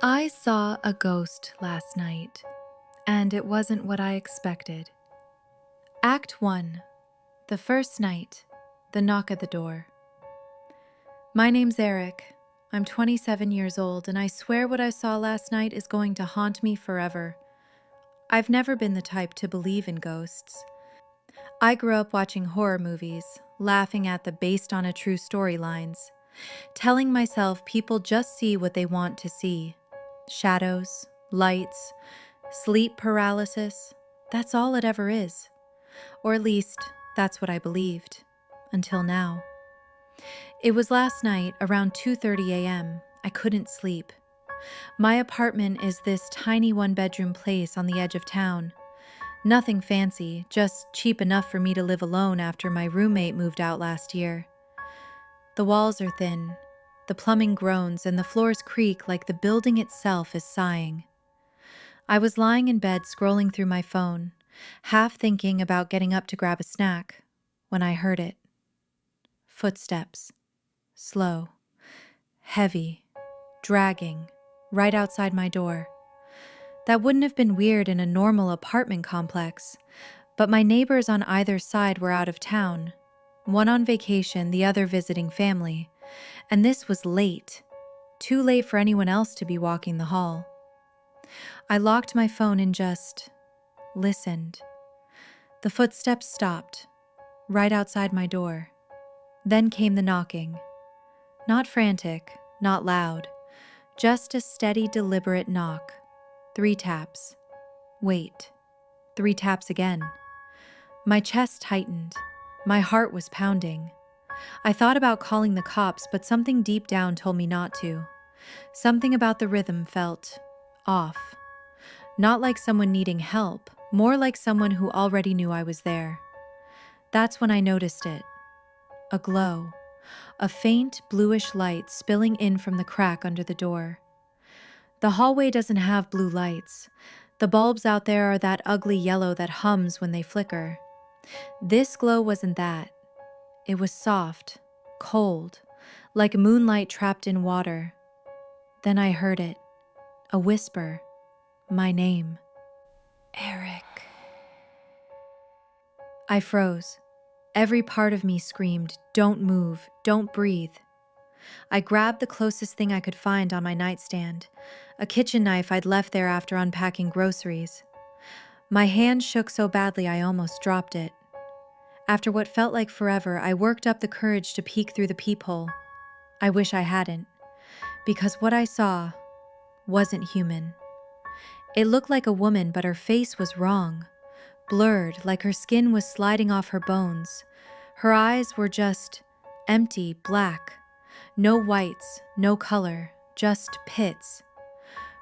I saw a ghost last night, and it wasn't what I expected. Act 1. The first night. The knock at the door. My name's Eric. I'm 27 years old, and I swear what I saw last night is going to haunt me forever. I've never been the type to believe in ghosts. I grew up watching horror movies, laughing at the based on a true story lines, telling myself people just see what they want to see. Shadows, lights, sleep paralysis, that's all it ever is. Or at least, that's what I believed. Until now. It was last night around 2:30 a.m. I couldn't sleep. My apartment is this tiny one-bedroom place on the edge of town. Nothing fancy, just cheap enough for me to live alone after my roommate moved out last year. The walls are thin, the plumbing groans, and the floors creak like the building itself is sighing. I was lying in bed scrolling through my phone, half thinking about getting up to grab a snack, when I heard it. Footsteps. Slow. Heavy. Dragging. Right outside my door. That wouldn't have been weird in a normal apartment complex, but my neighbors on either side were out of town. One on vacation, the other visiting family. And this was late. Too late for anyone else to be walking the hall. I locked my phone and just listened. The footsteps stopped, right outside my door. Then came the knocking. Not frantic, not loud, just a steady, deliberate knock. 3 taps. Wait. 3 taps again. My chest tightened. My heart was pounding. I thought about calling the cops, but something deep down told me not to. Something about the rhythm felt off. Not like someone needing help, more like someone who already knew I was there. That's when I noticed it. A glow. A faint, bluish light spilling in from the crack under the door. The hallway doesn't have blue lights. The bulbs out there are that ugly yellow that hums when they flicker. This glow wasn't that. It was soft, cold, like moonlight trapped in water. Then I heard it. A whisper. My name. Eric. I froze. Every part of me screamed, "Don't move, don't breathe." I grabbed the closest thing I could find on my nightstand, a kitchen knife I'd left there after unpacking groceries. My hand shook so badly I almost dropped it. After what felt like forever, I worked up the courage to peek through the peephole. I wish I hadn't, because what I saw wasn't human. It looked like a woman, but her face was wrong. Blurred, like her skin was sliding off her bones. Her eyes were just empty, black. No whites, no color, just pits.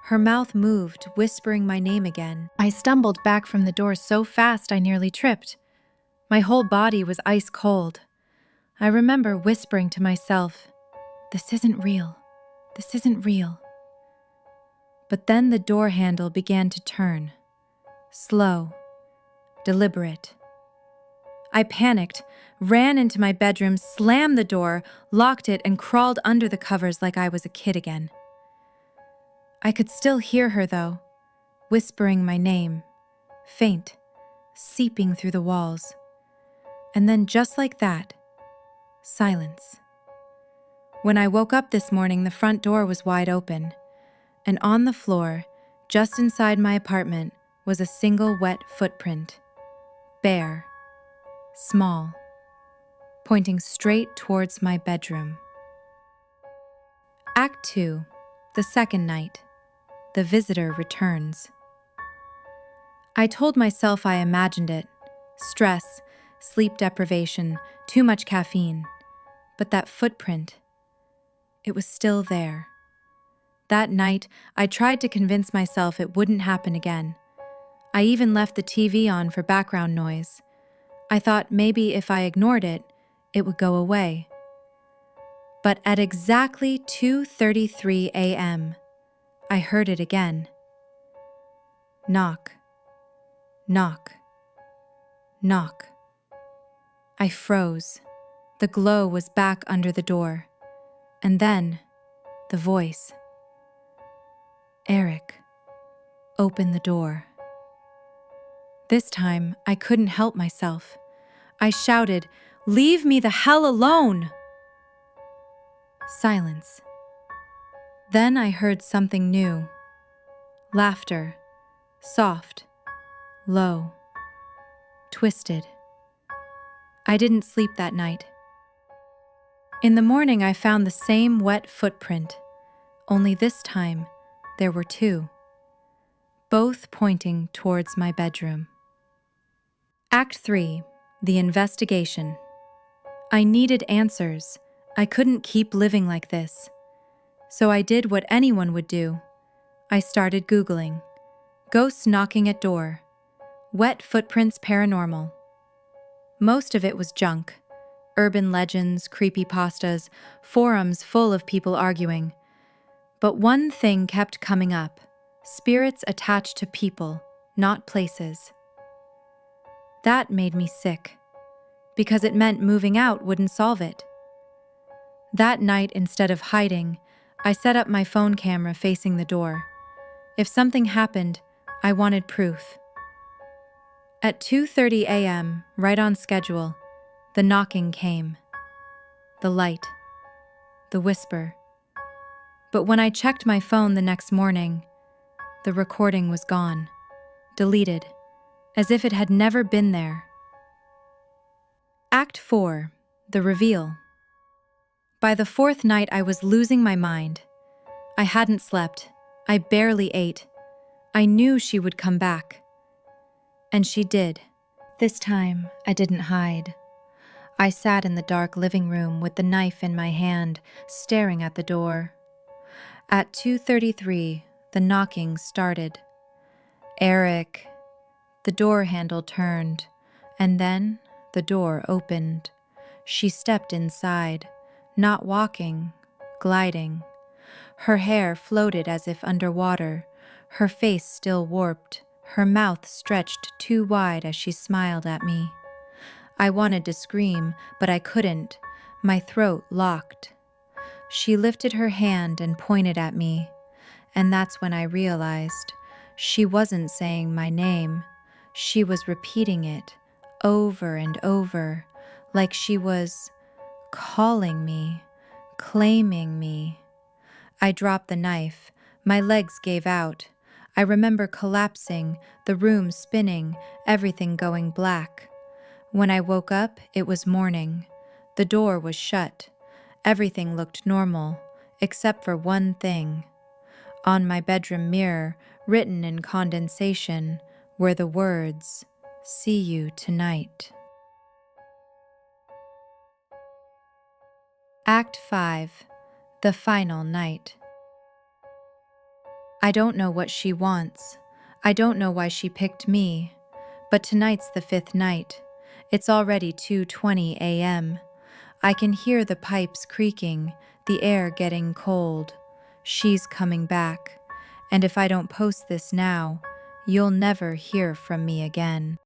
Her mouth moved, whispering my name again. I stumbled back from the door so fast I nearly tripped. My whole body was ice cold. I remember whispering to myself, "This isn't real. This isn't real." But then the door handle began to turn. Slow. Deliberate. I panicked, ran into my bedroom, slammed the door, locked it, and crawled under the covers like I was a kid again. I could still hear her, though, whispering my name, faint, seeping through the walls. And then just like that, silence. When I woke up this morning, the front door was wide open, and on the floor, just inside my apartment, was a single wet footprint. Bare, small, pointing straight towards my bedroom. Act 2, the second night. The visitor returns. I told myself I imagined it. Stress, sleep deprivation, too much caffeine. But that footprint, it was still there. That night, I tried to convince myself it wouldn't happen again. I even left the TV on for background noise. I thought maybe if I ignored it, it would go away. But at exactly 2:33 a.m., I heard it again. Knock. Knock. Knock. I froze. The glow was back under the door. And then, the voice. Eric, open the door. This time, I couldn't help myself. I shouted, "Leave me the hell alone!" Silence. Then I heard something new. Laughter. Soft. Low. Twisted. I didn't sleep that night. In the morning, I found the same wet footprint, only this time there were two, both pointing towards my bedroom. Act 3, the investigation. I needed answers. I couldn't keep living like this. So I did what anyone would do. I started Googling. Ghosts knocking at door. Wet footprints paranormal. Most of it was junk. Urban legends, creepypastas, forums full of people arguing. But one thing kept coming up: spirits attached to people, not places. That made me sick, because it meant moving out wouldn't solve it. That night, instead of hiding, I set up my phone camera facing the door. If something happened, I wanted proof. At 2:30 a.m., right on schedule, the knocking came. The light. The whisper. But when I checked my phone the next morning, the recording was gone, deleted, as if it had never been there. Act 4, the reveal. By the fourth night, I was losing my mind. I hadn't slept. I barely ate. I knew she would come back. And she did. This time, I didn't hide. I sat in the dark living room with the knife in my hand, staring at the door. At 2:33, the knocking started. Eric. The door handle turned, and then the door opened. She stepped inside, not walking, gliding. Her hair floated as if underwater, her face still warped, her mouth stretched too wide as she smiled at me. I wanted to scream, but I couldn't, my throat locked. She lifted her hand and pointed at me, and that's when I realized she wasn't saying my name. She was repeating it over and over, like she was calling me, claiming me. I dropped the knife. My legs gave out. I remember collapsing, the room spinning, everything going black. When I woke up, it was morning. The door was shut. Everything looked normal, except for one thing. On my bedroom mirror, written in condensation, were the words, "See you tonight." Act 5, the final night. I don't know what she wants. I don't know why she picked me. But tonight's the 5th night. It's already 2:20 a.m. I can hear the pipes creaking, the air getting cold. She's coming back. And if I don't post this now, you'll never hear from me again.